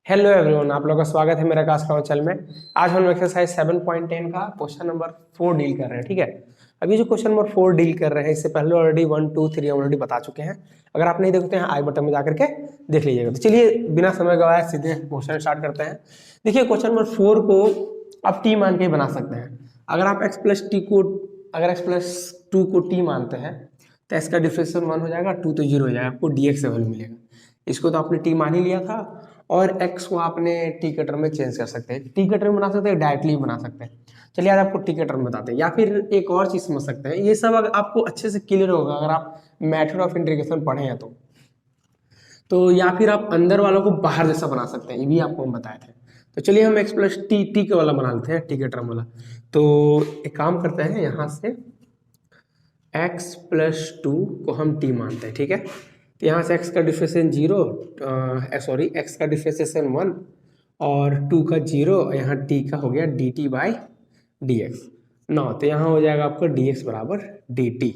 Hello everyone, आप लोगों का स्वागत है मेरा क्लास चैनल में। आज हम एक्सरसाइज 7.10 का क्वेश्चन नंबर 4 डील कर रहे हैं। ठीक है, अभी जो क्वेश्चन नंबर 4 डील कर रहे हैं इससे पहले ऑलरेडी 1 2 3 ऑलरेडी बता चुके हैं। अगर आप नहीं देखते हैं आई बटन में जाकर के देख लीजिएगा। तो चलिए बिना समय गवाए सीधे क्वेश्चन स्टार्ट करते हैं। देखिए क्वेश्चन नंबर 4 को आप टी मान के बना सकते हैं। अगर आप x प्लस 2 को टी मानते हैं तो x का डिफरेंशियल 1 हो जाएगा, 2 तो 0 हो जाएगा, आपको dx से वैल्यू मिलेगा। इसको तो आपने टी मान ही लिया था और x को आपने टी के टर्म में चेंज कर सकते हैं। टी के टर्म में बना सकते हैं, डायरेक्टली बना सकते हैं। चलिए आज आपको टी के टर्म में बताते हैं, या फिर एक और चीज समझ सकते हैं। ये सब अगर आपको अच्छे से क्लियर होगा अगर आप मेथड ऑफ इंटीग्रेशन पढ़े हैं तो या फिर आप अंदर वालों को बाहर जैसा बना सकते हैं, ये भी आपको हम बताए थे। तो चलिए हम x प्लस टी के वाला बना लेते हैं, टी के टर्म वाला। तो एक काम करते हैं, यहाँ से x प्लस 2 को हम टी मानते हैं। ठीक है, तो यहाँ से x का डिफरेंशिएशन 0, x का डिफरेंशिएशन 1 और 2 का 0, यहाँ t का हो गया dt बाई डी एक्स। ना तो यहाँ हो जाएगा आपका dx बराबर dt।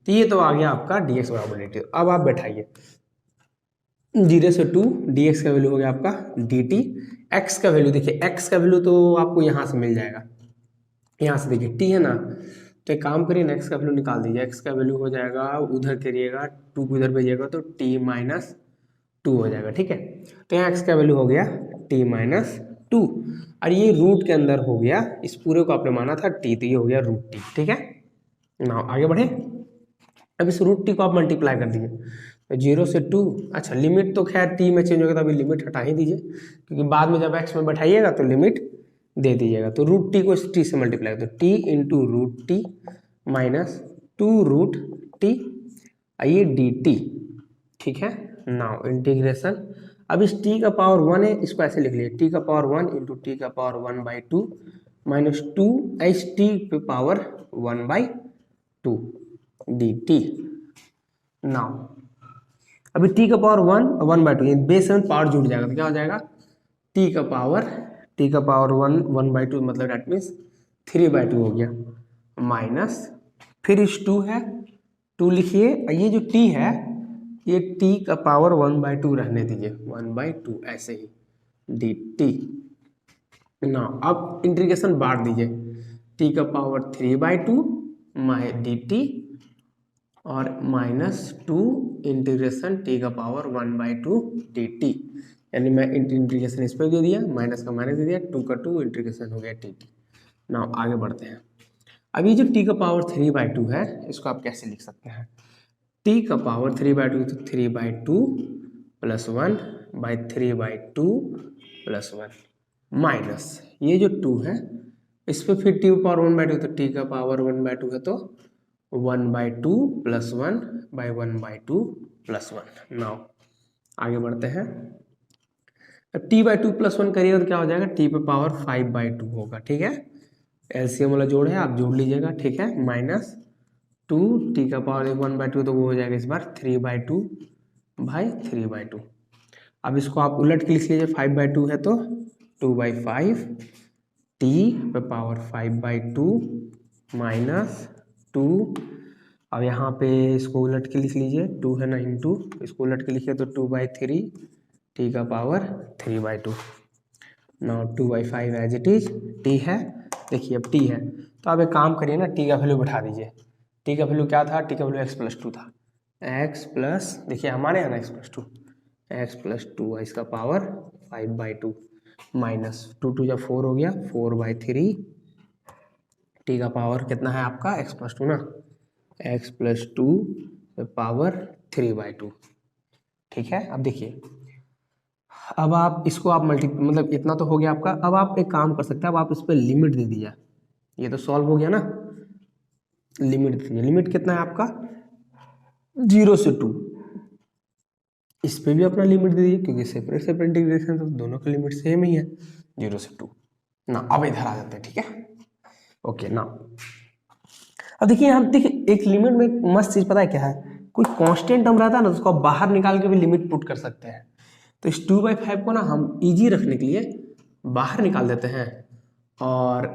तो ये तो आ गया आपका dx बराबर dt। अब आप बैठाइए 0 से 2, dx का वैल्यू हो गया आपका dt। x का वैल्यू देखिए, x का वैल्यू तो आपको यहाँ से मिल जाएगा। यहाँ से देखिए t है ना, तो एक काम करिए ना, x का वैल्यू निकाल दीजिए। x का वैल्यू हो जाएगा, उधर करिएगा 2 को इधर भेजिएगा तो t माइनस 2 हो जाएगा। ठीक है, तो यहाँ x का वैल्यू हो गया t माइनस 2 और ये रूट के अंदर हो गया, इस पूरे को आपने माना था t, तो ये हो गया रूट t। ठीक है ना, आगे बढ़े। अब इस रूट t को आप मल्टीप्लाई कर दीजिए, तो 0 से 2, अच्छा लिमिट तो खैर t में चेंज होगा तो अभी लिमिट हटा ही दीजिए, क्योंकि बाद में जब x में बैठाइएगा तो लिमिट दे दीजिएगा। तो रूट टी को इस टी से मल्टीप्लाई, तो T into root T minus 2 root T, आइए डी टी। ठीक है, नाउ इंटीग्रेशन। अब इस टी का पावर 1 है, इसको ऐसे लिख लीजिए, टी का पावर 1 इंटू टी का पावर 1/2 माइनस 2 एच टी पे पावर 1/2 डी टी। नाउ अभी टी का पावर 1/2, बेस में पावर जुड़ जाएगा तो क्या हो जाएगा, टी का पावर 1/2 मतलब डेट मीन्स 3/2 हो गया, माइनस फिर इस 2 है, 2 लिखिए। ये जो t है ये t का पावर 1/2 रहने दीजिए, 1/2 ऐसे ही डी टी ना। अब इंटीग्रेशन बांट दीजिए, t का पावर 3/2 डी टी और माइनस 2 इंटीग्रेशन t का पावर 1/2 डी टी, यानी मैं इंटीग्रेशन इस पर दे दिया, माइनस का माइनस दे दिया, 2 का 2 इंटीग्रेशन हो गया टी टी। ना आगे बढ़ते हैं। अभी जो t का पावर 3/2 है इसको आप कैसे लिख सकते हैं, t का पावर 3/2 तो 3/2 प्लस 1/3/2 प्लस 1 माइनस ये जो 2 है इस पर फिर t का पावर 1/2, तो t का पावर 1/2 है तो 1/2 प्लस 1/1/2 प्लस 1। नाउ आगे बढ़ते हैं। अब t/2 प्लस 1 करिएगा तो क्या हो जाएगा, t पे पावर 5/2 होगा। ठीक है, एलसीएम वाला जोड़ है, आप जोड़ लीजिएगा। ठीक है, माइनस 2 t का पावर 1/2 तो वो हो जाएगा इस बार 3/2/3/2। अब इसको आप उलट के लिख लीजिए, 5/2 है तो 2/5 t पे पावर 5/2 माइनस 2। अब यहाँ पे इसको उलट के लिख लीजिए, 2 है ना इंटू, इसको उलट के लिखिए तो 2/3 t का power 3/2। Now 2/5 as it is, t है, देखिए अब t है तो आप एक काम करिए ना, t का वैल्यू बैठा दीजिए। t का वैल्यू क्या था, t का वैल्यू x प्लस 2 था। x प्लस, देखिए हमारे यहाँ ना x प्लस 2, x प्लस 2 है, इसका पावर 5/2 माइनस 2 जब 4 हो गया 4/3, t का पावर कितना है आपका x प्लस 2 ना, x प्लस 2 पावर 3/2। ठीक है, अब देखिए, अब आप इसको आप मतलब इतना तो हो गया आपका। अब आप एक काम कर सकते हैं, अब आप इस पर लिमिट दे दीजिए। ये तो सॉल्व हो गया ना, लिमिट दीजिए। लिमिट कितना है आपका, 0 से 2, इस पे भी अपना लिमिट दे दीजिए, क्योंकि सेपरेट सेपरेट इंटीग्रेशन तो दोनों का लिमिट सेम ही है, 0 से 2 ना। अब इधर आ जाते हैं। ठीक है, ओके ना। अब देखिए यहाँ देखिए एक लिमिट में एक मस्त चीज पता है क्या है, कोई कांस्टेंट टर्म रहता है ना तो उसको आप बाहर निकाल के भी लिमिट पुट कर सकते हैं। तो इस 2/5 को ना हम इजी रखने के लिए बाहर निकाल देते हैं और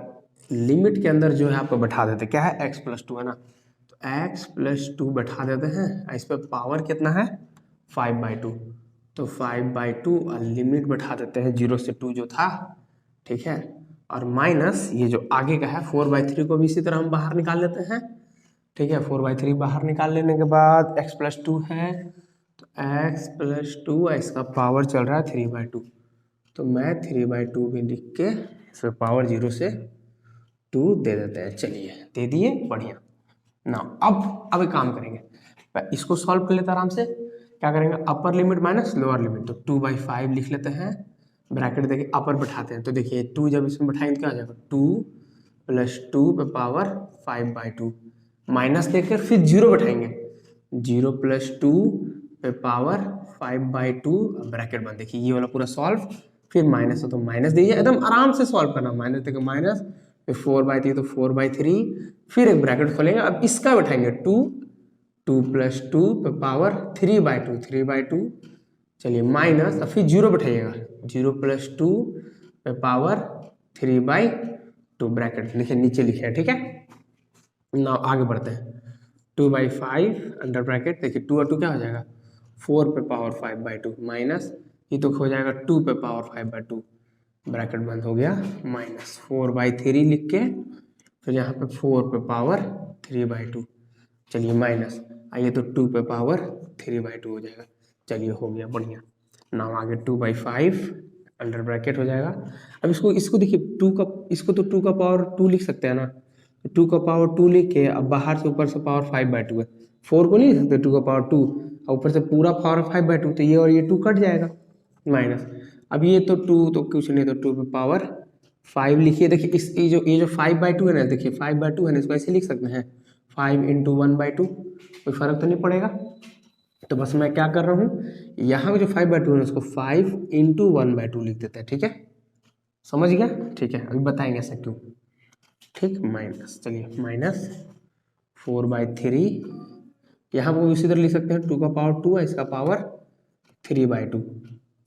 लिमिट के अंदर जो है आपको बैठा देते हैं। क्या है, x प्लस 2 है ना, तो x प्लस 2 बैठा देते हैं। इस पर पावर कितना है 5/2, तो 5/2 और लिमिट बैठा देते हैं 0 से 2 जो था, ठीक है, और माइनस ये जो आगे का है 4/3 को भी इसी तरह हम बाहर निकाल लेते हैं, ठीक है। 4/3 बाहर निकाल लेने के बाद x+2 है, तो x+2 इसका पावर चल रहा है 3/2, तो मैं 3/2 भी लिख के इसमें पावर 0 से 2 दे देते हैं। चलिए दे दिए, बढ़िया ना। अब एक काम करेंगे, इसको सॉल्व कर लेते हैं आराम से। क्या करेंगे, upper limit minus lower limit, तो 2/5 लिख लेते हैं, ब्रैकेट देखिए अपर बैठाते हैं, तो देखिए 2 जब इसमें बैठाएंगे तो क्या हो जाएगा, 2 + 2 पे पावर 5/2, माइनस देकर फिर 0 बैठाएंगे, 0 + 2 पे पावर 5/2, ब्रैकेट बंद। देखिए ये वाला पूरा सॉल्व, फिर माइनस है तो माइनस दीजिए, एकदम आराम से सॉल्व करना, माइनस देकर माइनस, फिर 4/3 तो 4/3, फिर एक ब्रैकेट खोलेंगे। अब इसका बैठाएंगे 2 + 2 पे पावर 3/2, चलिए माइनस, अब फिर 0 बैठाइएगा, 0 + 2 पे पावर 3/2, ब्रैकेट लिखे नीचे लिखे, ठीक है ना। आगे बढ़ते हैं, 2/5 अंडर ब्रैकेट, देखिए 2 और 2 क्या हो जाएगा, 4 पे पावर 5/2 माइनस, ये तो हो जाएगा 2 पे पावर 5/2, ब्रैकेट बंद हो गया, माइनस 4/3 लिख के फिर यहाँ पे 4 पे पावर 3/2, चलिए माइनस, आइए तो 2 पे पावर 3/2 हो जाएगा, चलिए हो गया, बढ़िया। नाउ आगे 2/5 अंडर ब्रैकेट हो जाएगा। अब इसको देखिए 2 का, इसको तो 2 का पावर 2 लिख सकते हैं ना, 2 का पावर 2 लिख के अब बाहर से ऊपर से पावर 5/2 है, 4 को नहीं लिख सकते 2 का पावर 2, और ऊपर से पूरा पावर 5/2, तो ये और ये 2 कट जाएगा, माइनस। अब ये तो 2 तो कुछ नहीं, तो 2 पे पावर 5 लिखिए। देखिए इस ये जो 5/2 है ना, देखिए 5/2 है ना, इसको ऐसे लिख सकते हैं 5 × 1/2, कोई फर्क तो नहीं पड़ेगा। तो बस मैं क्या कर रहा हूँ, यहाँ जो 5/2 है उसको 5 × 1/2 लिख देते हैं, ठीक है, समझ गया, ठीक है। अभी बताएंगे ऐसा क्यों, ठीक, माइनस, चलिए माइनस 4/3, यहाँ पर इसी तरह लिख सकते हैं 2 का पावर 2 है, इसका पावर 3/2,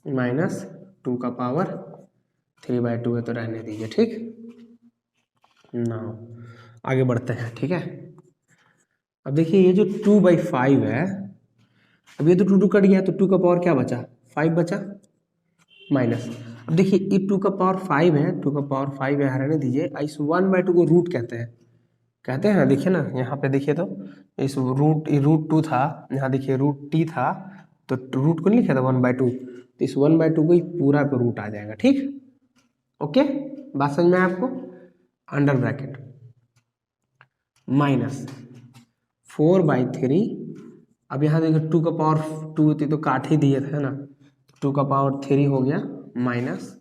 माइनस 2 का पावर 3/2 है, तो रहने दीजिए, ठीक ना। आगे बढ़ते हैं, ठीक है। अब देखिए ये जो 2/5 है, अब ये तो 2 कट गया, तो 2 का पावर क्या बचा, 5 बचा, माइनस। अब देखिए ये 2 का पावर 5 है, 2 का पावर 5 है, रहने दीजिए। इस 1/2 को रूट कहते हैं ना, देखिए ना यहाँ पे देखिए, तो इस रूट 2 था, यहाँ देखिए √t था, तो रूट को नहीं लिखा था 1/2, तो इस 1/2 को ही पूरा पे रूट आ जाएगा, ठीक, ओके, बात समझ में आया आपको। अंडर ब्रैकेट माइनस 4/3, अब यहाँ देखिए 2 का पावर 2 थी तो काट ही दिए थे ना, 2 का पावर 3 हो गया, माइनस।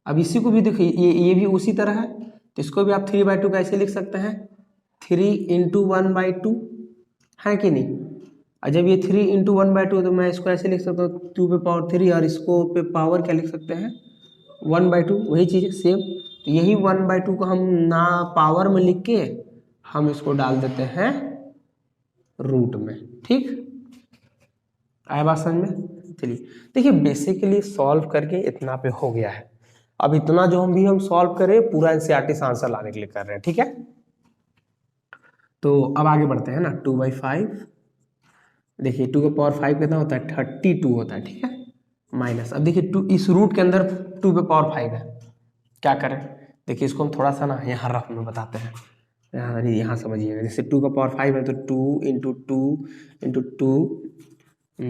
अब इसी को भी देखिए ये भी उसी तरह है, तो इसको भी आप 3/2 कैसे लिख सकते हैं, 3 × 1/2 है कि नहीं। और जब ये 3 × 1/2 तो मैं इसको ऐसे लिख सकता हूँ 2 पे पावर 3, और इसको पे पावर क्या लिख सकते हैं 1/2, वही चीज़ है सेम। तो यही 1/2 को हम ना पावर में लिख के हम इसको डाल देते हैं रूट में, ठीक, आया बात समझ में। चलिए देखिए बेसिकली सॉल्व करके इतना पे हो गया है। अब इतना जो हम सॉल्व करें पूरा एनसीईआरटी से आंसर लाने के लिए कर रहे हैं, ठीक है। तो अब आगे बढ़ते हैं ना, 2/5, देखिए 2 का पावर 5 कितना होता है 32 होता है, ठीक है, माइनस। अब देखिए 2 इस रूट के अंदर 2 पे पावर 5 है, क्या करें, देखिए इसको हम थोड़ा सा ना यहाँ रफ में बताते हैं, यहाँ समझिएगा। जैसे 2 का पावर 5 है तो 2 × 2 × 2 2 ×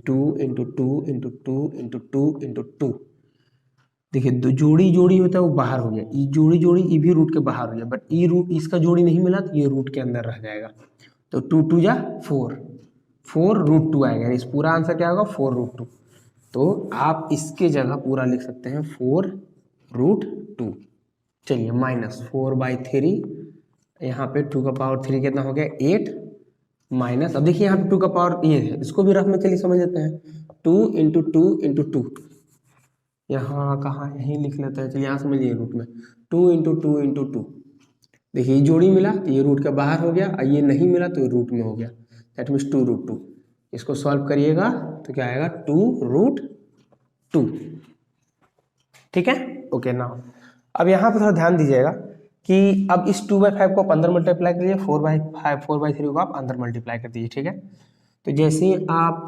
2 × 2 × 2 × 2, देखिए जोड़ी होता है वो बाहर हो गया, ये जोड़ी ये भी रूट के बाहर हो गया, बट ये रूट इसका जोड़ी नहीं मिला तो ये रूट के अंदर रह जाएगा, तो 2 × 2 = 4, 4√2 आएगा, इस पूरा आंसर क्या होगा 4√2। तो आप इसके जगह पूरा लिख सकते हैं 4√2। चलिए माइनस 4/3, यहाँ पे 2 का पावर 3 कितना हो गया 8, माइनस। अब देखिए यहाँ पे 2 का पावर ये है, इसको भी रफ में चलिए समझ लेते हैं, 2 × 2 × 2, यहाँ कहाँ यहीं लिख लेते हैं, चलिए यहाँ समझिए रूट में 2 × 2 × 2, देखिए ये जोड़ी मिला तो ये रूट के बाहर हो गया, और ये नहीं मिला तो रूट में हो गया, दैट मीन्स 2√2। इसको सॉल्व करिएगा तो क्या आएगा 2√2, ठीक है, ओके ना। अब यहाँ पे थोड़ा ध्यान दीजिएगा कि अब इस 2/5 को आप अंदर मल्टीप्लाई करिए, 4/3 को आप अंदर मल्टीप्लाई कर दीजिए, ठीक है। तो जैसे ही आप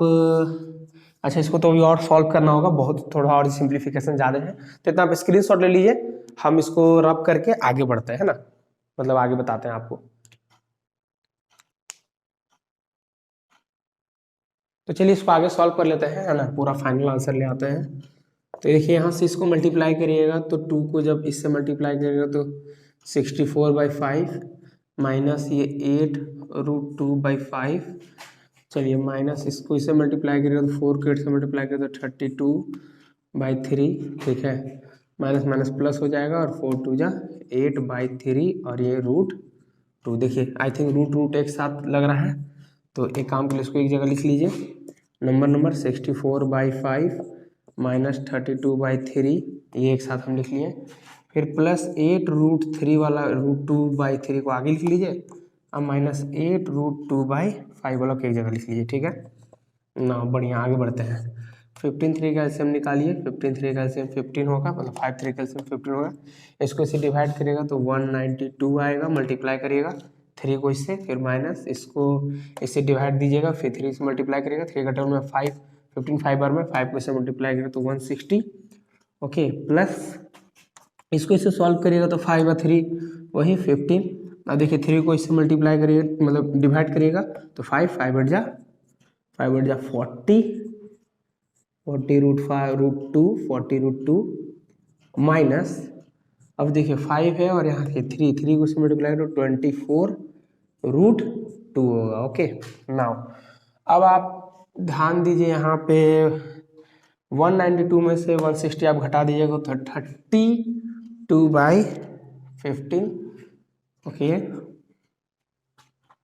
अच्छा, इसको तो अभी और सॉल्व करना होगा, बहुत थोड़ा और सिंप्लीफिकेशन ज़्यादा है, तो इतना आप स्क्रीनशॉट ले लीजिए, हम इसको रब करके आगे बढ़ते हैं, है ना, मतलब आगे बताते हैं आपको। तो चलिए इसको आगे सॉल्व कर लेते हैं, है ना, पूरा फाइनल आंसर ले आते हैं। तो देखिए यहाँ से इसको मल्टीप्लाई करिएगा तो 2 को जब इससे मल्टीप्लाई करिएगा तो 64/5 माइनस ये 8√2/5, चलिए माइनस इसको इससे मल्टीप्लाई करिएगा तो 4 को 8 से मल्टीप्लाई करिएगा तो 32/3, ठीक है, माइनस माइनस प्लस हो जाएगा और 4 2 जा 8/3 और ये √2। देखिए आई थिंक रूट एक साथ लग रहा है, तो एक काम के लिए इसको एक जगह लिख लीजिए, नंबर 64/5 माइनस 32/3, ये एक साथ हम लिख लिए, फिर प्लस 8√3 वाला √2/3 को आगे लिख लीजिए, अब माइनस 8√2/5 वाला को एक जगह लिख लीजिए, ठीक है ना। बढ़िया, आगे बढ़ते हैं। 15 का एलसीएम निकालिए, 15 का एलसीएम 15 होगा, मतलब 5 3 का एलसीएम 15 होगा, इसको इसे डिवाइड करिएगा तो 192 आएगा, मल्टीप्लाई करिएगा 3 को इससे, फिर माइनस इसको इससे डिवाइड दीजिएगा, फिर 3 से मल्टीप्लाई करिएगा, 3 का टर्म में 5, 15 5 बार में 5 को इससे मल्टीप्लाई करिएगा तो 160, ओके, प्लस इसको इससे सॉल्व करिएगा तो 5 और 3 वही 15, अब देखिए 3 को इससे मल्टीप्लाई करिएगा, मतलब डिवाइड करिएगा तो 5 5 8 जा 40, 40√2 माइनस, अब देखिए 5 है और यहाँ से 3 को इससे मल्टीप्लाई करो 24√2 होगा, ओके। नाउ अब आप ध्यान दीजिए, यहाँ पे 192 में से 160 आप घटा दीजिएगा तो 32/15, ओके,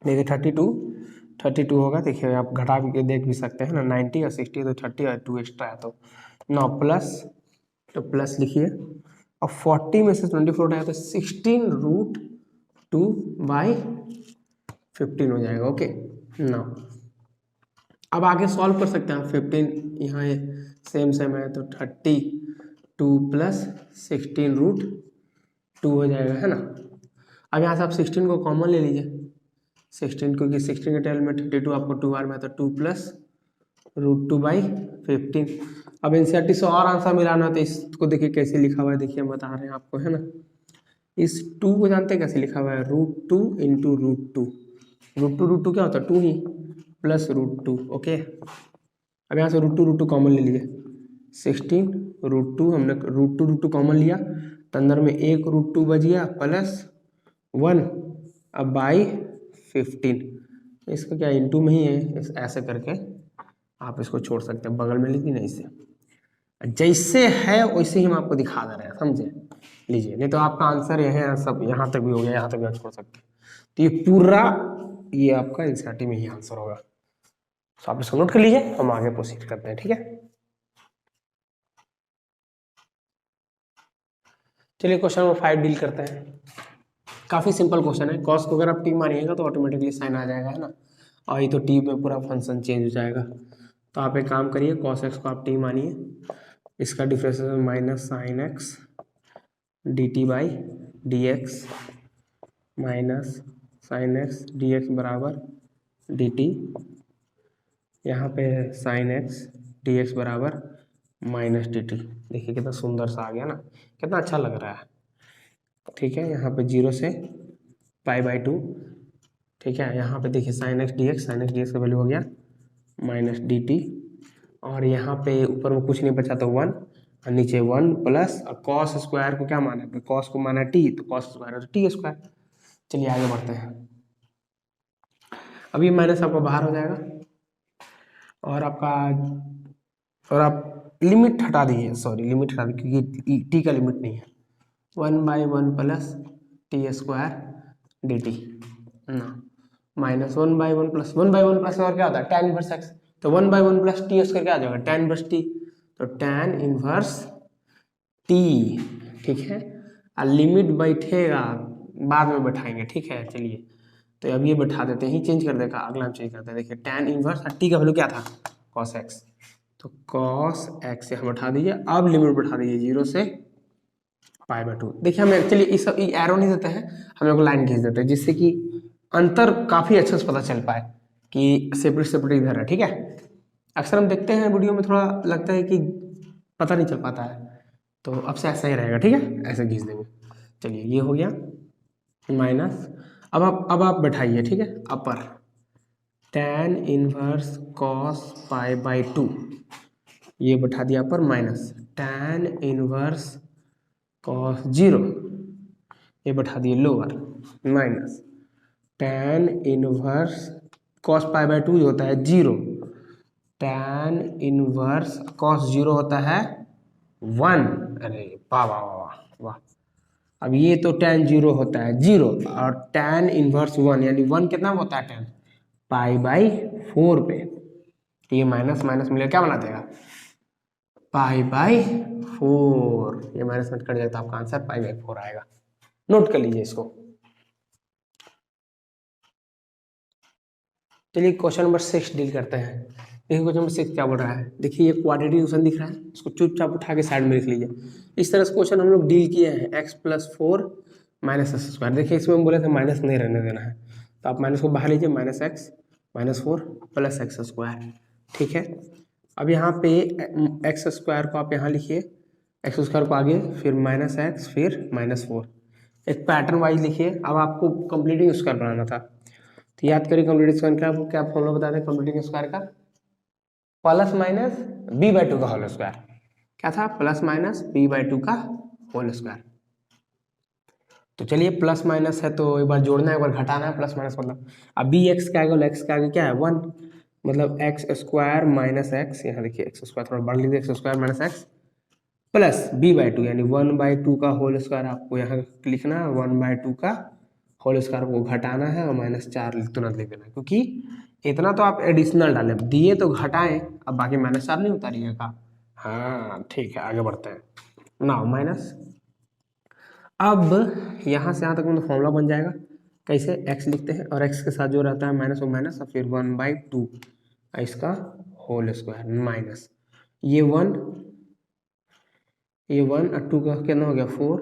देखिए 32 होगा, देखिए आप घटा के देख भी सकते हैं ना, 90 और 60 तो 30 और 2 एक्स्ट्रा है, तो ना प्लस, तो प्लस लिखिए, और 40 में से 24 उठाया तो 16√2/15 हो जाएगा, ओके ना। अब आगे सॉल्व कर सकते हैं आप, 15 यहाँ सेम है तो 32 प्लस 16√2 हो जाएगा, है ना। अब यहाँ से आप 16 को कॉमन ले लीजिए, 16 क्योंकि 16 के टेल में 32 आपको 2 बार में तो 2 प्लस √2/15। अब एनसीईआरटी से और आंसर मिलाना है तो इसको देखिए कैसे लिखा हुआ है, देखिए हम बता रहे हैं आपको, है ना। इस 2 को जानते हैं कैसे लिखा हुआ है, √2 इंटू √2, √2 क्या होता है 2 ही, प्लस √2, ओके। अब यहाँ से √2 कॉमन ले लीजिए, 16 हमने √2 कॉमन लिया तो अंदर में एक √2 बच गया प्लस 1, अब बाई 15, इसका क्या इंटू में ही है, ऐसे करके आप इसको छोड़ सकते हैं बगल में, लेकिन ऐसे जैसे है वैसे ही हम आपको दिखा दे रहे हैं, समझे, लीजिए, नहीं तो आपका आंसर यह है, सब यहाँ तक भी हो गया, यहाँ तक भी आप छोड़ सकते हैं, तो ये पूरा ये आपका एनसीईआरटी में ही आंसर होगा, तो आप इसको नोट कर लीजिए, हम आगे प्रोसीड करते हैं, ठीक है। चलिए क्वेश्चन नंबर 5 डील करते हैं, काफ़ी सिंपल क्वेश्चन है, कॉस को अगर आप टी मानिएगा तो ऑटोमेटिकली साइन आ जाएगा, है ना, और ये तो टी में पूरा फंक्शन चेंज हो जाएगा, तो आप एक काम करिए, कॉस एक्स को आप टी मानिए, इसका differentiation minus sine x dt/dx minus sine x dx बराबर dt, यहाँ पे साइन एक्स dx बराबर माइनस dt, देखिए कितना सुंदर सा आ गया ना, कितना अच्छा लग रहा है, ठीक है। यहाँ पे 0 से π/2, ठीक है, यहाँ पे देखिए साइन एक्स dx का वैल्यू हो गया माइनस dt, और यहाँ पे ऊपर में कुछ नहीं बचा तो 1 और नीचे 1 प्लस, और कॉस स्क्वायर को क्या माना है, कॉस को माना टी, तो कॉस स्क्वायर है तो टी स्क्वायर। चलिए आगे बढ़ते हैं, अभी माइनस आपका बाहर हो जाएगा, और आप लिमिट हटा दीजिए, सॉरी लिमिट हटा दीजिए क्योंकि टी का लिमिट नहीं है, 1/1 plus T square D T ना, माइनस 1/1 प्लस 1/1 प्लस और क्या होता है tan इनवर्स एक्स, तो 1/1 प्लस टी स्क्वायर क्या आ जाएगा tan इनवर्स टी, तो tan इनवर्स टी, ठीक है। और लिमिट बैठेगा बाद में बैठाएंगे, ठीक है, चलिए तो अब ये बैठा देते हैं, ही चेंज कर देगा, अगला हम चेंज करते हैं, देखिए tan इनवर्स टी का वैल्यू क्या था cos x, तो cos x से हम बैठा दीजिए, अब लिमिट बैठा दीजिए 0 से π/2, देखिए हम एक्चुअली इस सब एरो नहीं देते हैं, हम लोग लाइन खींच देते हैं जिससे कि अंतर काफ़ी अच्छे से पता चल पाए कि सेपरेट इधर है, ठीक है। अक्सर हम देखते हैं वीडियो में, थोड़ा लगता है कि पता नहीं चल पाता है, तो अब से ऐसा ही रहेगा, ठीक है, ऐसे खींच देंगे। चलिए ये हो गया माइनस। अब आप बैठाइए, ठीक है, अपर tan inverse cos pi by 2, ये बैठा दिया पर माइनस tan इनवर्स कॉस 0, ये बैठा दिए lower minus tan inverse cos pi by 2 होता है 0, tan इनवर्स कॉस 0 होता है 1। अरे वाह वाह वाह वाह वाह। अब ये तो tan 0 होता है 0 और tan इनवर्स 1 यानी 1 कितना होता है tan पाई बाई 4 पे, तो ये माइनस माइनस मिलेगा क्या बना देगा पाई बाई 4, ये माइनस में कट जाता है, आपका आंसर पाई बाई 4 आएगा। नोट कर लीजिए इसको। चलिए क्वेश्चन नंबर 6 डील करते हैं। देखिए क्वेश्चन नंबर 6 क्या बोल रहा है, देखिए ये क्वाड्रेटिक इक्वेशन दिख रहा है, इसको चुपचाप उठा के साइड में लिख लीजिए। इस तरह से क्वेश्चन हम लोग डील किए हैं, x + 4 - x²। देखिए इसमें हम बोले थे माइनस नहीं रहने देना है, तो आप माइनस को बाहर लीजिए, -x - 4 + x², ठीक है। अब यहाँ पे x² को आप यहाँ लिखिए, x² को आगे, फिर -x, फिर -4, एक पैटर्न वाइज लिखिए। अब आपको कंप्लीटिंग स्क्वायर बनाना था, तो याद करिए कंप्लीटिंग स्क्वायर का क्या फॉर्मूला बता दें, कंप्लीटिंग स्क्वायर का प्लस माइनस b/2 का होल स्क्वायर। क्या था, प्लस माइनस b/2 का होल स्क्वायर। तो चलिए प्लस माइनस है तो एक बार जोड़ना है, एक बार घटाना है, प्लस माइनस मतलब अब बी एक्स के आगे एक्स के आगे क्या है 1, मतलब x² - x, यहाँ देखिए x² थोड़ा बढ़ लीजिए, x² - x प्लस b/2 यानी 1/2 का होल स्क्वायर। आपको यहाँ लिखना है 1/2 का होल स्क्वायर को घटाना है और -4 तुरंत लिख देना है, क्योंकि इतना तो आप एडिशनल डालें, दिए तो घटाएं, अब बाकी -4 नहीं उतारिएगा। हाँ ठीक है, आगे बढ़ते हैं ना। माइनस, अब यहाँ से यहाँ तक मतलब फॉर्मूला बन जाएगा, कैसे, x लिखते हैं और x के साथ जो रहता है माइनस वो माइनस, और फिर 1/2 इसका होल स्क्वायर माइनस ये 1 और 2 का कितना हो गया 4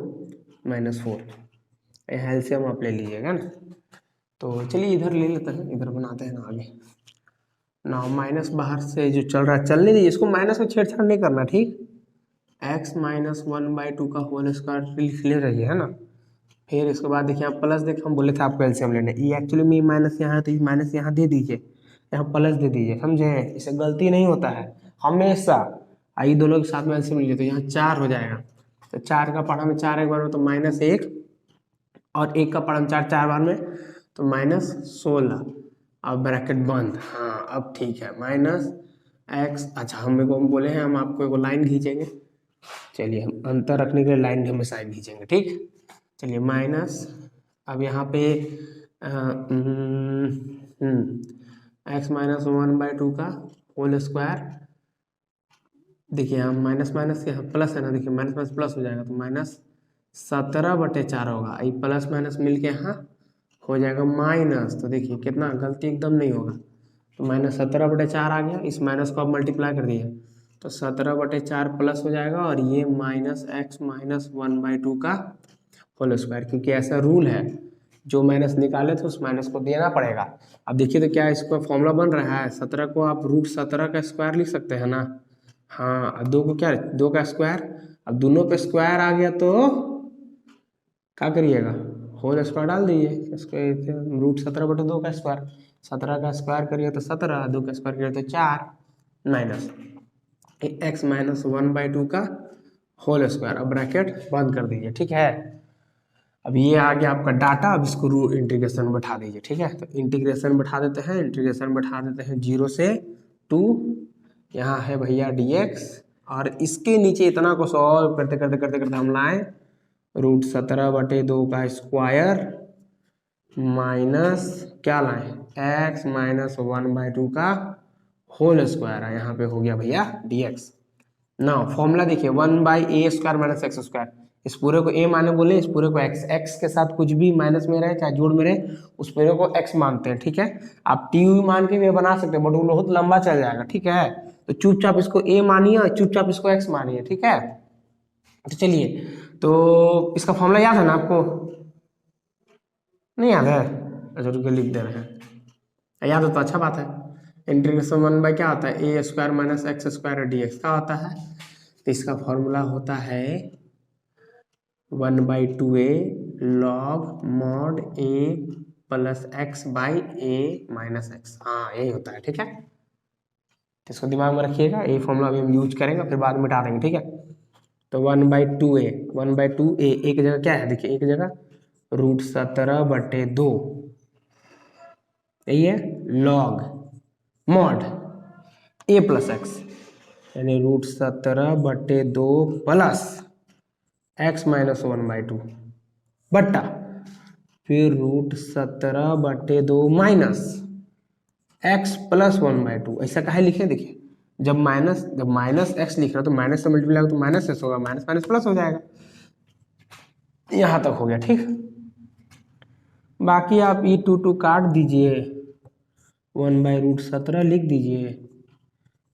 - 4, यहाँ एलसीएम आप ले लीजिएगा ना। तो चलिए इधर ले लेते हैं, इधर बनाते हैं ना आगे ना। माइनस बाहर से जो चल रहा है चलने दीजिए, इसको माइनस में छेड़छाड़ नहीं करना, ठीक। x - 1/2 का होल स्क्वायर लिख ले रही है ना। फिर इसके बाद देखिए आप प्लस, देखिए हम बोले थे आपको एलसीएम लेने, ये एक्चुअली में माइनस यहाँ है तो ये माइनस यहाँ दे दीजिए, यहाँ प्लस दे दीजिए, समझे, इससे गलती नहीं होता है हमेशा। आई दोनों के साथ में एलसीएम लीजिए तो यहाँ 4 हो जाएगा, तो 4 का पढ़ा में 4 एक बार में तो -1, और 1 का पढ़ा में 4 4 बार में तो -16, अब ब्रैकेट बंद। हाँ अब ठीक है, -x, अच्छा हम बोले हैं हम आपको एक लाइन खींचेंगे, चलिए हम अंतर रखने के लिए लाइन हमेशा खींचेंगे, ठीक। चलिए माइनस, अब यहाँ पे x - 1/2 का होल स्क्वायर, देखिए यहाँ माइनस माइनस यहाँ प्लस है ना, देखिए माइनस माइनस प्लस हो जाएगा, तो -17/4 होगा, ये प्लस माइनस मिल के यहाँ हो जाएगा माइनस, तो देखिए कितना गलती एकदम नहीं होगा, तो -17/4 आ गया, इस माइनस को आप मल्टीप्लाई कर दिए तो 17/4 प्लस हो जाएगा, और ये -x - 1/2 का होल स्क्वायर, क्योंकि ऐसा रूल है जो माइनस निकाले थे उस माइनस को देना पड़ेगा। अब देखिए तो क्या इसका फॉर्मूला बन रहा है, 17 को आप √17 का स्क्वायर लिख सकते हैं ना। हाँ अब 2 को क्या, 2 का स्क्वायर, अब दोनों पे स्क्वायर आ गया तो क्या करिएगा, होल स्क्वायर डाल दीजिए, √17/2 का स्क्वायर, 17 का स्क्वायर करिए तो 17, 2 का स्क्वायर करिए तो 4, माइनस x - 1/2 का होल स्क्वायर, अब ब्रैकेट बंद कर दीजिए, ठीक है। अब ये आ गया आपका डाटा, अब इसको इंटीग्रेशन में बैठा दीजिए, ठीक है। तो इंटीग्रेशन बैठा देते हैं, इंटीग्रेशन बैठा देते हैं 0 से 2, यहाँ है भैया dx, और इसके नीचे इतना को सॉल्व करते करते करते करते हम लाएं √17/2 का स्क्वायर माइनस क्या लाएं x - 1/2 का होल स्क्वायर है, यहाँ पे हो गया भैया dx ना। फॉर्मूला देखिए 1/a² - x², इस पूरे को a माने बोले, इस पूरे को x के साथ कुछ भी माइनस में रहे चाहे जोड़ में रहे उस पूरे को x मानते हैं, ठीक है। आप टी मान के भी बना सकते हैं बट वो बहुत लंबा चल जाएगा, ठीक है। तो चुपचाप इसको a मानिए और चुपचाप इसको x मानिए, ठीक है। तो चलिए, तो इसका फॉर्मूला याद है ना आपको, नहीं याद है, अच्छा रुको लिख दे रहे हैं, याद हो तो अच्छा बात है, इंटीग्रेशन 1 बाई क्या होता है, a square minus x square d x का होता है। तो इसका फॉर्मूला होता है 1/2a log mod a plus x by a minus x. हाँ यही होता है, ठीक है। तो इसको दिमाग में रखिएगा, ये फॉर्मूला अभी हम यूज करेंगे, फिर बाद में मिटा देंगे, ठीक है। तो 1/2a एक जगह क्या है देखिए, एक जगह √17/2 यही है, log mod a plus x यानी √17/2 प्लस एक्स माइनस 1/2 बट्टा फिर √17/2 माइनस एक्स प्लस 1/2। ऐसा काहे लिखे देखिए, जब माइनस एक्स लिख रहा है तो माइनस से मल्टीप्लाई होगा तो माइनस एक्स होगा, माइनस माइनस प्लस हो जाएगा। यहां तक हो गया, ठीक। बाकी आप ई टू काट दीजिए, 1/√17 लिख दीजिए,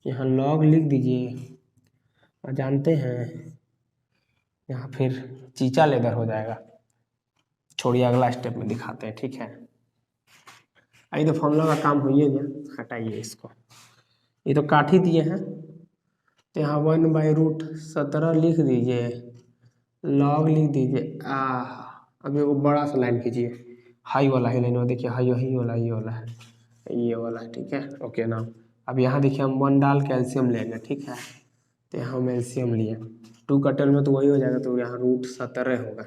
यहाँ लॉग लिख दीजिए, और जानते हैं यहाँ फिर चीचा लेदर हो जाएगा। छोड़िए अगला स्टेप में दिखाते हैं, ठीक है। आई तो फॉर्मूला का काम हो ही गया, हटाइए इसको, ये तो काट ही दिए हैं। तो यहाँ 1/√17 लिख दीजिए, लॉग लिख दीजिए। अब वो बड़ा सा लाइन खींचिए, हाई वाला ही लाइन, देखिए हाई ये वाला है, ये वाला है, ठीक है। ओके ना, अब यहाँ देखिए हम 1 डाल के एलसीएम लेंगे, ठीक है। तो यहाँ हम एलसीएम लिए, 2 का टर्म में तो वही हो जाएगा, तो यहाँ √17 होगा,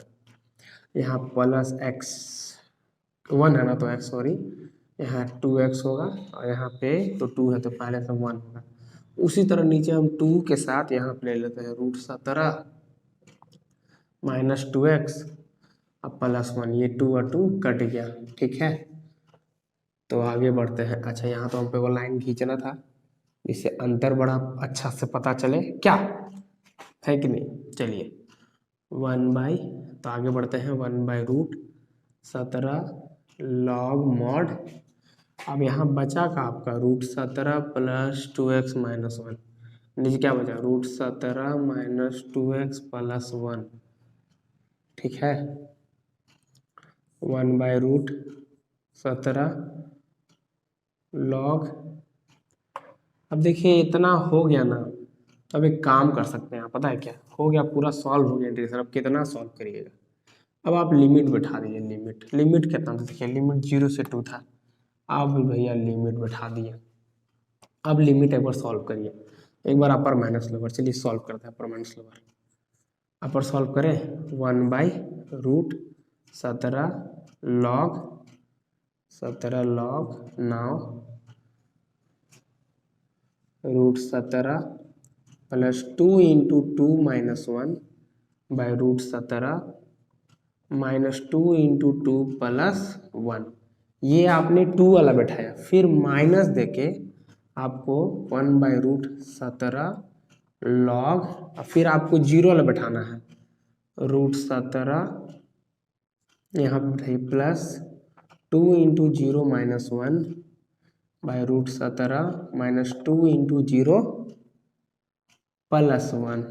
यहाँ प्लस एक्स 1 है ना, तो एक्स सॉरी, यहाँ 2x होगा, और यहाँ पे तो 2 है तो पहले से 1 होगा। उसी तरह नीचे हम 2 के साथ यहाँ पे ले लेते हैं √17 माइनस 2x अब प्लस 1, ये 2 और 2 कट गया, ठीक है। तो आगे बढ़ते हैं। अच्छा यहाँ तो हम पे वो लाइन खींचना था, इससे अंतर बड़ा अच्छा से पता चले, क्या है कि नहीं। चलिए 1 तो आगे बढ़ते हैं, 1/√17 लॉग मॉड। अब यहाँ बचा का आपका √17 प्लस 2x माइनस 1, नीचे क्या बचा, √17 माइनस 2x प्लस 1, ठीक है। 1/√17 लॉग, अब देखिए इतना हो गया ना, अब एक काम कर सकते हैं, पता है क्या हो गया, पूरा सॉल्व हो गया इंटीग्रेशन। अब कितना सॉल्व करिएगा, अब आप लिमिट बैठा दीजिए, लिमिट कितना था देखिए, लिमिट 0 से 2 था, अब भैया लिमिट बैठा दिए। अब लिमिट एक बार सॉल्व करिए, एक बार अपर माइनस लोअर, चलिए सॉल्व करते हैं अपर माइनस लोअर। अपर सॉल्व करें, 1/√17 log now √17 plus 2 × 2 minus 1 by √17 minus 2 × 2 plus 1। ये आपने 2 वाला बैठाया, फिर माइनस देके आपको 1/√17 लॉग, फिर आपको 0 वाला बैठाना है, √17 यहाँ पे बैठाइए plus 2 × 0 minus 1 by √17 minus 2 × 0 plus 1,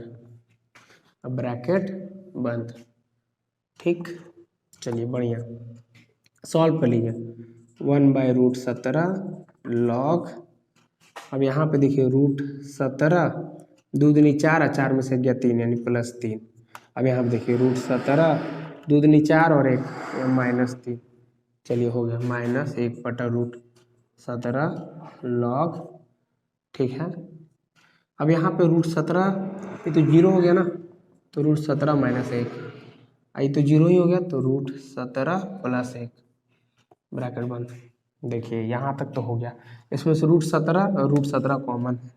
अब ब्रैकेट बंद, ठीक। चलिए बढ़िया, सॉल्व कर लीजिए, 1/√17 लॉग, अब यहाँ पे देखिए √17 2 दूनी 4 और 4 में से गया 3 यानी प्लस 3। अब यहाँ पे देखिए √17 2 दूनी 4 और 1 माइनस 3, चलिए हो गया -1/√17 लॉग, ठीक है। अब यहाँ पे √17 ये तो 0 हो गया ना, तो √17 माइनस 1, आई तो 0 ही हो गया, तो √17 प्लस 1 ब्रैकेट बंद। देखिए यहाँ तक तो हो गया, इसमें से √17 कॉमन है,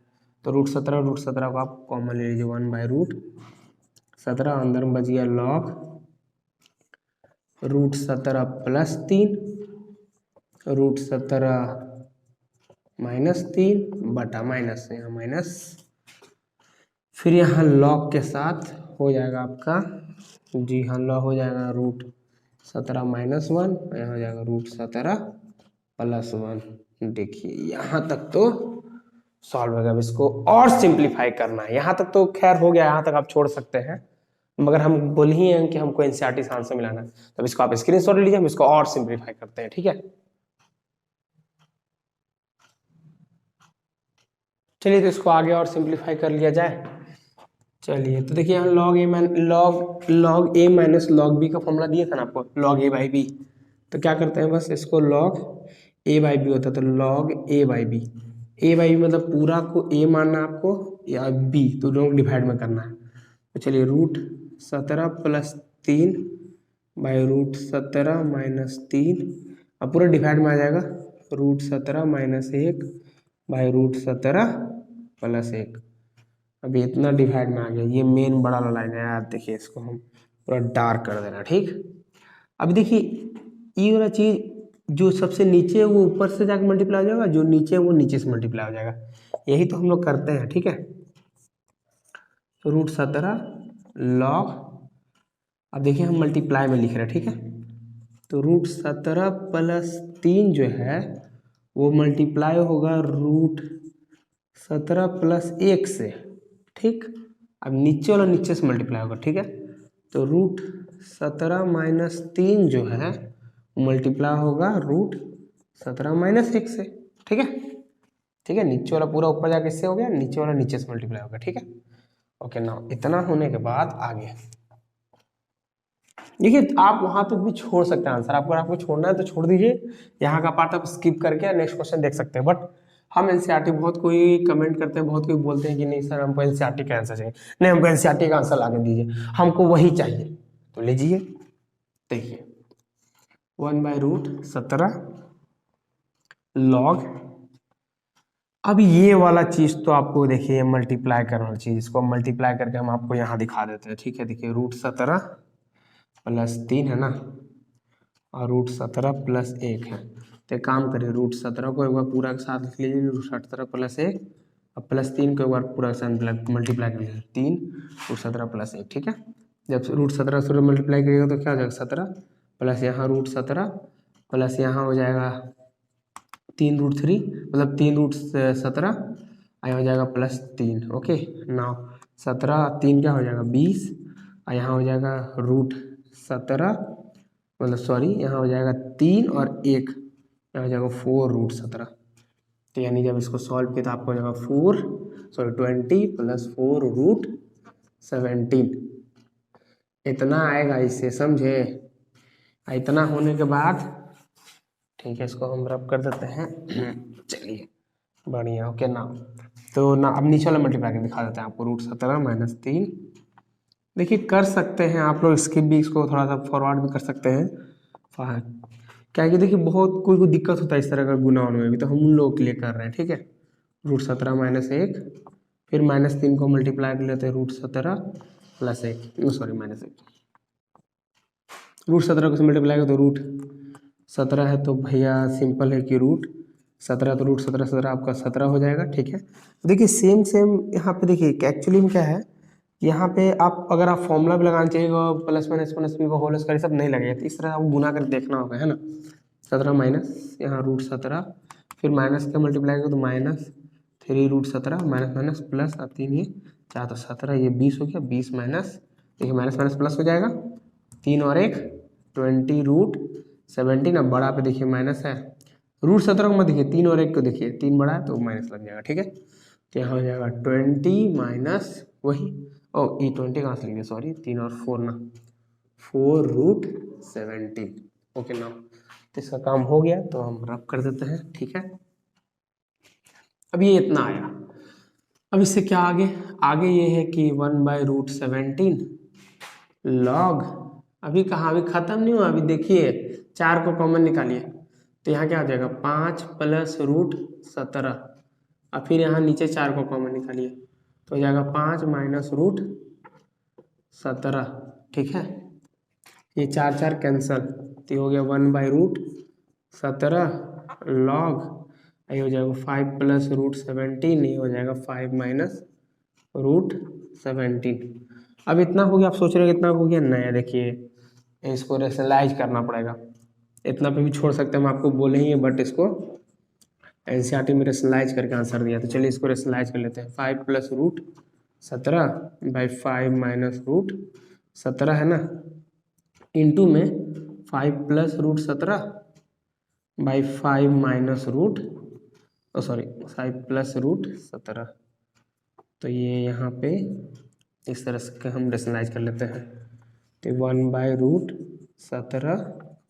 तो √17 को आप कॉमन ले लीजिए, 1/√17 अंदर में बच गया लॉग √17 प्लस 3 √17 माइनस 3 बटा माइनस, यहाँ माइनस, फिर यहाँ लॉग के साथ हो जाएगा आपका, जी हाँ लॉग हो जाएगा √17 माइनस 1, यहाँ हो जाएगा √17 प्लस 1। देखिए यहाँ तक तो सॉल्व होगा, अब इसको और सिंप्लीफाई करना है। यहाँ तक तो खैर हो गया, यहाँ तक आप छोड़ सकते हैं, मगर हम बोल ही हैं कि हमको एनसीईआरटी से आंसर मिलाना है, तब इसको आप स्क्रीनशॉट लीजिए, हम इसको और सिंप्लीफाई करते हैं, ठीक है। चलिए तो इसको आगे और सिंप्लीफाई कर लिया जाए। चलिए तो देखिए यहाँ लॉग ए माइनस लॉग बी का फॉर्मूला दिया था ना आपको, लॉग ए बाई बी। तो क्या करते हैं, बस इसको लॉग ए बाई बी होता है तो log A by B. A by B मतलब पूरा को ए मानना है आपको या बी, तो दोनों डिवाइड में करना है। तो चलिए √17 + 3 बाई √17 माइनस 3, अब पूरा डिवाइड में आ जाएगा √17 - 1 बाई √17 + 1। अभी इतना डिवाइड में आ गया, ये मेन बड़ा वाला लाइन है यार, देखिए इसको हम पूरा डार्क कर देना, ठीक। अभी देखिए ये वाला चीज जो सबसे नीचे है वो ऊपर से जाकर मल्टीप्लाई हो जाएगा, जो नीचे है वो नीचे से मल्टीप्लाई हो जाएगा, यही तो हम लोग करते हैं, ठीक है। तो √17 लॉग, अब देखिए हम मल्टीप्लाई में लिख रहे हैं, ठीक है। तो √17 + 3 जो है वो मल्टीप्लाई होगा √17 + 1 से, ठीक। अब नीचे वाला नीचे से मल्टीप्लाई होगा, ठीक है। तो √17 - 3 जो है मल्टीप्लाई होगा √17 - 1 से, ठीक है। ठीक है, नीचे वाला पूरा ऊपर जाके इससे हो गया, नीचे वाला नीचे से मल्टीप्लाई होगा, ठीक है। ओके ना, इतना होने के बाद आगे देखिए आप वहां तक भी छोड़ सकते हैं आंसर, आपको छोड़ना है तो छोड़ दीजिए, यहाँ का पार्ट आप स्किप करके नेक्स्ट क्वेश्चन देख सकते हैं। बट हम एनसीईआरटी, बहुत कोई कमेंट करते हैं, बहुत कोई बोलते हैं कि नहीं सर हमको एनसीईआरटी का आंसर चाहिए, नहीं हमको एनसीईआरटी का आंसर लाके दीजिए, हमको वही चाहिए, तो लीजिए। देखिए 1/√17 लॉग, अब ये वाला चीज तो आपको देखिए मल्टीप्लाई करना चाहिए, इसको मल्टीप्लाई करके हम आपको यहाँ दिखा देते हैं, ठीक है। देखिए √17 + 3 है ना, और √17 + 1 है, तो एक काम करिए √17 को एक बार पूरा के साथ लिख लीजिए, √17 + 1, और +3 को एक बार पूरा के साथ मल्टीप्लाई कर लीजिए, 3 √17 + 1, ठीक है। जब √17 से मल्टीप्लाई करिएगा तो क्या हो जाएगा 17, प्लस यहाँ √17 प्लस यहाँ हो जाएगा 3√3, मतलब 3√17, यहाँ हो जाएगा +3, ओके। नाउ 17 3 क्या हो जाएगा 20, और यहाँ हो जाएगा √17, मतलब सॉरी यहाँ हो जाएगा 3 और 1, यहाँ हो जाएगा 4√17। तो यानी जब इसको सॉल्व किया तो आपको हो जाएगा 20 + 4√17, इतना आएगा इससे, समझे। इतना होने के बाद ठीक है, इसको हम रब कर देते हैं। चलिए बढ़िया, ओके ना। तो ना अब नीचे वाला मल्टीप्लाई करके दिखा देते हैं आपको, √17 - 3। देखिए कर सकते हैं आप लोग, स्किप भी इसको थोड़ा सा फॉरवर्ड भी कर सकते हैं, क्या है कि देखिए बहुत कोई दिक्कत होता है इस तरह का गुना में भी, तो हम उन लोगों के लिए कर रहे हैं, ठीक है। √17 - 1, फिर -3 को मल्टीप्लाई कर लेते हैं √17 + 1, सॉरी -1, √17 को मल्टीप्लाई कर तो √17 है, तो भैया सिंपल है कि √17, तो √17 आपका 17 हो जाएगा, ठीक है। देखिए सेम यहाँ पे देखिए एक्चुअली में क्या है, यहाँ पे आप अगर आप फॉर्मूला भी लगाना चाहिए +-, को होल स्क्वायर सब नहीं लगेगा, तो इस तरह आपको गुना कर देखना होगा, है ना। 17 माइनस यहाँ √17, फिर माइनस का मल्टीप्लाई करो तो -3√17 माइनस प्लस, अब 3 ये 4 तो 17, ये 20 हो गया, 20 माइनस, देखिए माइनस प्लस हो जाएगा, 3 और 1 20√17, अब बड़ा पे देखिए माइनस है, √17 को मत देखिए, 3 और 1 को देखिए, 3 बड़ा है तो माइनस लग जाएगा, ठीक है। तो यहाँ हो जाएगा 20 माइनस वही, ये 20 कहाँ से लिखे, सॉरी 3 और 4 ना, 4√17, ओके ना। तो इसका काम हो गया, तो हम रब कर देते हैं, ठीक है। अब ये इतना आया, अब इससे क्या आगे ये है कि 1/√17 लॉग, अभी कहाँ, अभी खत्म नहीं हुआ, अभी देखिए 4 को कॉमन निकालिए, तो यहाँ क्या हो जाएगा 5 + √17, और फिर यहाँ नीचे 4 को कॉमन निकालिए, तो हो जाएगा 5 - √17, ठीक है। ये 4 कैंसल, तो हो गया 1/√17 लॉग, ये हो जाएगा 5 + √17, ये हो जाएगा 5 - √17। अब इतना हो गया, आप सोच रहे हो कितना हो गया, नया देखिए इसको रेशनलाइज करना पड़ेगा, इतना पे भी छोड़ सकते हैं, हम आपको बोले ही है, बट इसको एनसीईआरटी में रेशनलाइज करके आंसर दिया, तो चलिए इसको रेशनलाइज कर लेते हैं। 5 + √17/5 - √17 है ना, इंटू में 5 + √17/5 - सॉरी 5 प्लस रूट 17। तो ये यहाँ पे इस तरह से हम रेशनलाइज कर लेते हैं। तो 1/√17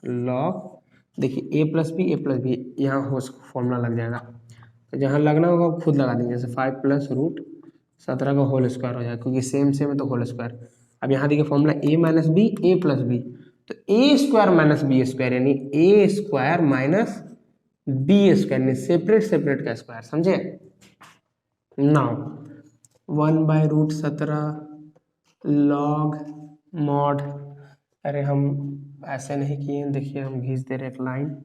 लॉग, देखिए a+b यहाँ हो फॉर्मूला लग जाएगा। तो जहाँ लगना होगा वो खुद लगा देंगे, जैसे 5 प्लस रूट 17 का होल स्क्वायर हो जाएगा, क्योंकि सेम है तो होल स्क्वायर। अब यहाँ देखिए formula a minus B a plus B, तो a square minus B square यानी a square minus B square, यानी सेपरेट सेपरेट का स्क्वायर, समझे। नाउ 1/√17 लॉग मॉड, अरे हम ऐसे नहीं किए, देखिए हम खींच दे रहे एक लाइन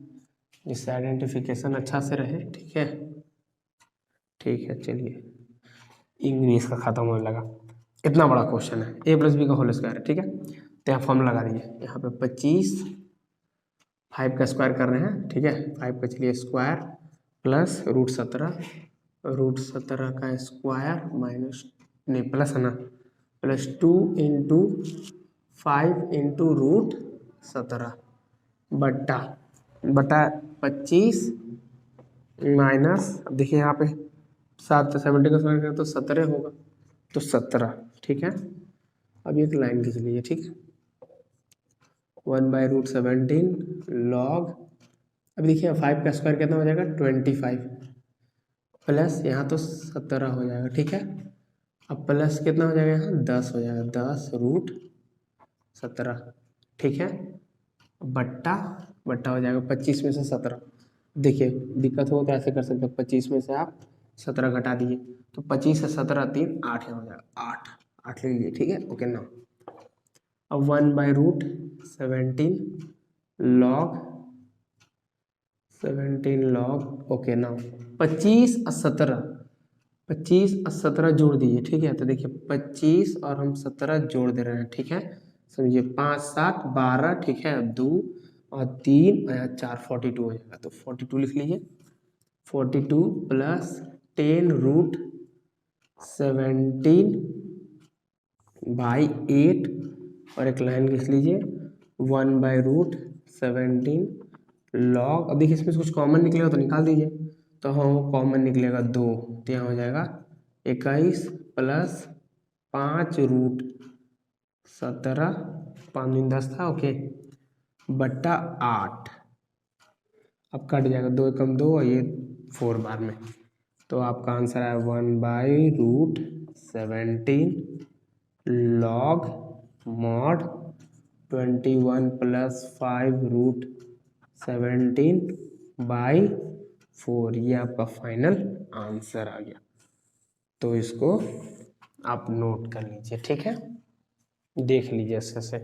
जिससे आइडेंटिफिकेशन अच्छा से रहे, ठीक है। ठीक है, चलिए इंग्लिश का खत्म होने लगा। इतना बड़ा क्वेश्चन है, a+b का होल स्क्वायर है, ठीक है। तो यहाँ फॉर्मूला लगा दीजिए, यहाँ पे 25 5 का स्क्वायर कर रहे हैं, ठीक है। 5 का चलिए स्क्वायर प्लस √17 का स्क्वायर माइनस, नहीं प्लस है ना, प्लस 2 इंटू 5 इंटू √17 बट्टा 25 माइनस, देखिए यहाँ पे 70 का स्क्वायर करें तो 17 होगा, तो 17, ठीक है। अब एक लाइन खींच लीजिए, ठीक है। 1/√17 लॉग, अब देखिए 5 का स्क्वायर कितना हो जाएगा 25 प्लस यहाँ तो 17 हो जाएगा, ठीक है। अब प्लस कितना हो जाएगा यहाँ 10 हो जाएगा, 10√17, ठीक है। बट्टा हो जाएगा 25 में से 17। देखिए दिक्कत हो तो ऐसे कर सकते हैं, 25 में से आप 17 घटा दीजिए, तो 25 से 17 3 8 हो जाएगा, 8 ले लीजिए, ठीक है। ओके ना, अब 1/√17 लॉग 17 लॉग, ओके ना, 25 और 17 जोड़ दीजिए, ठीक है। तो देखिए 25 और हम 17 जोड़ दे रहे हैं, ठीक है। समझिए 5 7 12, ठीक है, 2 और 3 और 4 42 हो जाएगा, तो 42 लिख लीजिए। 42 प्लस 10√17/8 और एक लाइन लिख लीजिए 1/√17 लॉग, अब देखिए इसमें कुछ कॉमन निकलेगा तो निकाल दीजिए, तो हम कॉमन निकलेगा 2, तो यहाँ हो जाएगा 21 प्लस 5√17, 5 दूनी 10 था, ओके, बट्टा 8। अब कट जाएगा, 2 एकम 2 और ये 4 बार में, तो आपका आंसर है 1/√17 लॉग मॉड 21 प्लस 5√17/4, ये आपका फाइनल आंसर आ गया। तो इसको आप नोट कर लीजिए, ठीक है, देख लीजिए अच्छे से।